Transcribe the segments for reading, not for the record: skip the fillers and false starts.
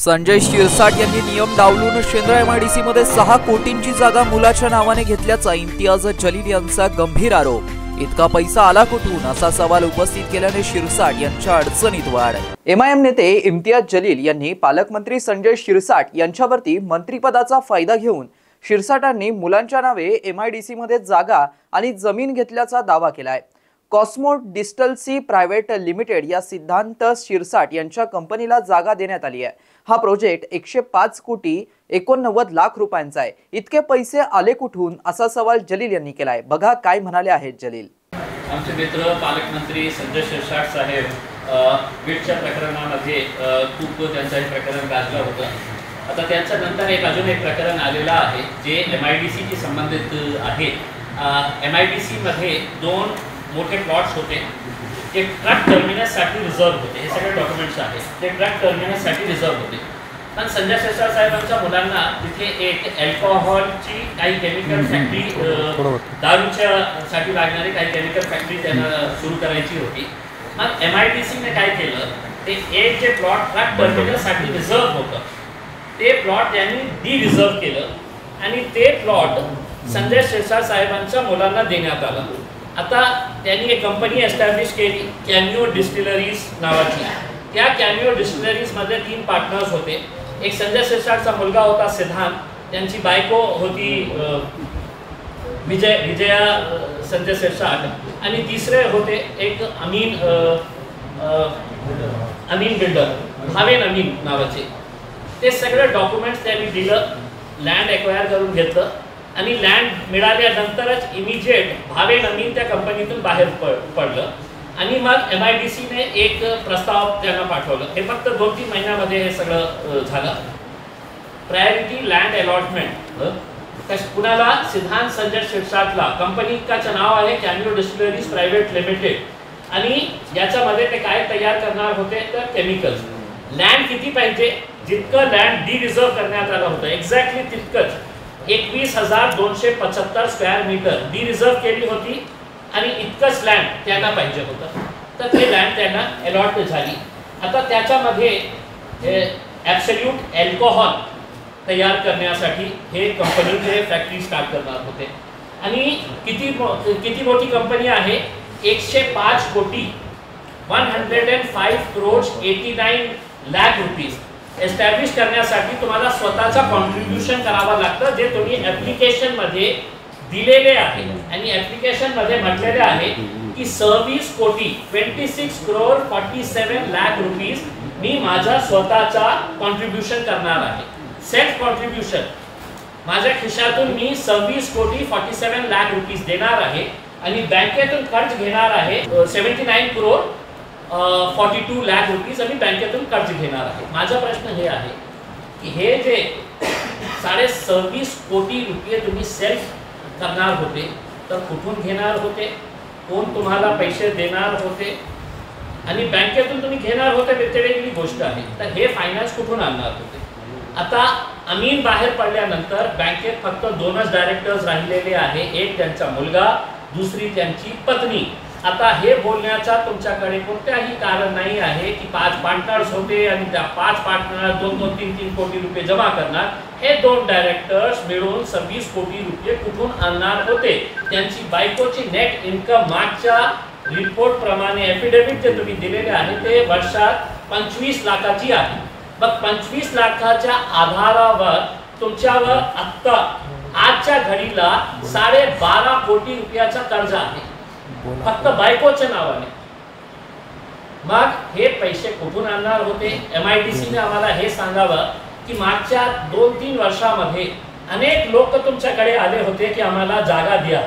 संजय शिरसाट यांनी नियम डावलून शेंद्रा एमआयडीसी मध्ये 6 कोटींची जागा मुलाच्या नावाने घेतल्याचा इम्तियाज जलील यांचा गंभीर आरोप। इतका पैसा आला कुठून असा सवाल उपस्थित केल्याने शिरसाट यांच्या अडचणीत वाढ। एमआयएम नेते इम्तियाज जलील यांनी पालकमंत्री संजय शिरसाट यांच्यावरती मंत्रिपदाचा फायदा घेऊन शिरसाटांनी मुलांच्या नावे एमआयडीसी मध्ये जागा आणि जमीन घेतल्याचा दावा केलाय। कॉस्मो डिस्टलसी प्रायव्हेट लिमिटेड या सिद्धांत शिरसाट यांच्या कंपनीला जागा देण्यात आली आहे। हा प्रोजेक्ट 105 कोटी 89 लाख रुपयांचा आहे। इतके पैसे आले कुठून असा सवाल जलील यांनी केलाय। बघा काय म्हणाले आहेत जलील। आमचे मित्र पालकमंत्री संजय शिरसाट साहेब बीडच्या प्रकरणामध्ये खूप त्यांचं हे प्रकरण गाजलं होतं। आता त्याच्यानंतर अजून एक प्रकरण आलेलं आहे जे एमआयडीसी संबंधित आहे। एमआयडीसी मध्ये 2 मोठे प्लॉट्स होते, ते ट्रक टर्मिनससाठी रिझर्व होते। हे सगळे डॉक्युमेंट्स आहेत, ते ट्रक टर्मिनससाठी रिझर्व होते। पण संजय शिरसाट साहेबांच्या मुलांना तिथे एक अल्कोहोलची काही केमिकल फॅक्टरी, दारूच्यासाठी लागणारी काही केमिकल फॅक्टरी त्यांना सुरू करायची होती। मग एमआयडीसीने काय केलं, ते एक जे प्लॉट ट्रक टर्मिनससाठी रिझर्व होतं ते प्लॉट त्यांनी डी रिझर्व केलं आणि ते प्लॉट संजय शिरसाट साहेबांच्या मुलांना देण्यात आलं। आता त्यांनी एक कंपनी एस्टॅब्लिश केली कॅमिओ डिस्टिलरीज नावाची। त्या कॅमिओ डिस्टिलरीजमध्ये 3 पार्टनर्स होते। एक संजय शिरसाटचा मुलगा होता सिद्धांत, त्यांची बायको होती विजया संजय शिरसाट, आणि तिसरे होते एक अमीन बिल्डर, भावेन अमीन नावाचे। ते सगळे डॉक्युमेंट्स त्यांनी दिलं, लँड एक्वायर करून घेतलं आणि लँड मिळाल्यानंतरच इमिजिएट भावेन अमीन त्या कंपनीतून बाहेर पडलं आणि मग एमआयडीसीने एक प्रस्ताव त्यांना पाठवलं। हे फक्त 2-3 महिन्यामध्ये हे सगळं झालं। प्रायोरिटी लँड अलॉटमेंट कुणाला, सिद्धांत संजय शिरसाटला। कंपनीचं नाव आहे कॅमिओ डिस्टिलरीज प्रायव्हेट लिमिटेड आणि याच्यामध्ये ते काय तयार करणार होते तर केमिकल्स। लँड किती पाहिजे, जितकं लँड डी रिझर्व करण्यात आलं होतं एक्झॅक्टली तितकंच 21,275 स्क्वेअर मीटर डी रिझर्व केली होती आणि इतकंच लँड त्यांना पाहिजे होतं, तर ते लँड त्यांना अलॉट झाली। आता त्याच्यामध्ये ॲब्सोल्यूट अल्कोहोल तयार करण्यासाठी हे कंपनीचे फॅक्टरी स्टार्ट करणार होते आणि किती मोठी कंपनी आहे, 105 कोटी 105 crores 89 लाख रुपीज एस्टॅब्लिश करण्यासाठी तुम्हाला स्वतःचा कॉन्ट्रीब्युशन करावं लागतं, जे तुम्ही ॲप्लिकेशन मध्ये दिलेले आहे। आणि ॲप्लिकेशन मध्ये म्हटलेले आहे की 26 कोटी 26 crore 47 लाख रुपीज मी माझा स्वतःचा कॉन्ट्रीब्युशन करणार आहे। सेल्फ कॉन्ट्रीब्युशन माझ्या खिशातून मी 26 कोटी 47 लाख रुपीज देणार आहे आणि बँकेतून कर्ज घेणार आहे 79 crore 42 लाख रुपीज आणि बँकेतून कर्ज घेणार आहे। माझा प्रश्न हे आहे की हे जे 26.5 कोटी रुपये तुम्ही सेल्फ करणार होते तर कुठून घेणार होते, कोण तुम्हाला पैसे देणार होते आणि बँकेतून तुम्ही घेणार होते ते वेगळी गोष्ट आहे, तर हे फायनान्स कुठून आणणार होते। आता अमीन बाहेर पडल्यानंतर बँकेत फक्त 2च डायरेक्टर्स राहिलेले आहे, एक त्यांचा मुलगा, दुसरी त्यांची पत्नी। आता हे बोलण्याचा तुमच्याकडे कोणतेही कारण नाही आहे की 5 पार्टनर्स होते आणि त्या 5 पार्टनर 2-3 कोटी रुपये जमा करणार। हे 2 डायरेक्टर्स मिळून 26 कोटी रुपये कुठून आणणार होते। त्यांची बायकोची नेट इन्कम मागच्या रिपोर्ट प्रमाणे एफिडेविट जे तुम्ही दिलेले आहे ते वर्षात 25 लाखाची आहे। मग 25 लाखाच्या आधारावर तुमच्यावर आता आजच्या घडीला 12.5 कोटी रुपयाचा कर्ज आहे फक्त बायकोच्या नावाने। मग हे पैसे कुठून आणणार होते। एमआयडीसीने आम्हाला हे सांगावं की मागच्या 2-3 वर्षामध्ये अनेक लोक तुमच्याकडे आले होते की आम्हाला जागा द्या।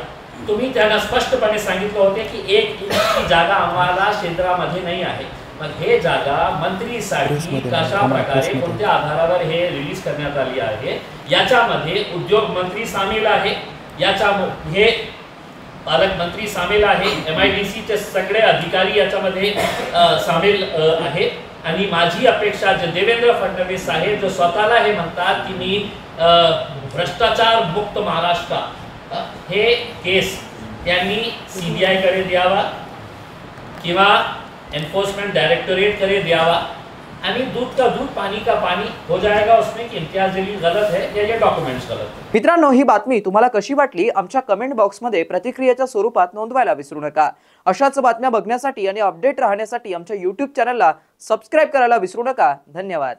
तुम्ही त्यांना स्पष्टपणे सांगितलं होते की 1 इंचची जागा आम्हाला क्षेत्रामध्ये नाही आहे। मग हे जागा मंत्रीसाठी कशा प्रकारे कोणत्या आधारावर हे रिलीज करण्यात आली आहे, याच्यामध्ये उद्योग मंत्री सामील आहे, हे पालकमंत्री सामील आहे, एमआयडीसीचे सगळे अधिकारी याच्यामध्ये सामील आहेत। आणि माझी अपेक्षा जे देवेंद्र फडणवीस साहेब जो स्वतःला हे म्हणतात की मी भ्रष्टाचार मुक्त महाराष्ट्र, हे केस त्यांनी CBI कडे द्यावा किंवा एन्फोर्समेंट डायरेक्टोरेट कडे द्यावा यानी दूध का दूध पानी का पानी हो जाएगा, उसमें कि इम्तियाज जलील गलत है या ये डॉक्युमेंट्स गलत है। मित्रांनो, ही बातमी तुम्हाला कशी वाटली आमच्या कमेंट बॉक्समध्ये प्रतिक्रियेच्या स्वरूपात नोंदवायला विसरू नका। अशाच बातम्या बघण्यासाठी आणि अपडेट राहण्यासाठी आमच्या YouTube चॅनलला सबस्क्राइब करायला विसरू नका। धन्यवाद।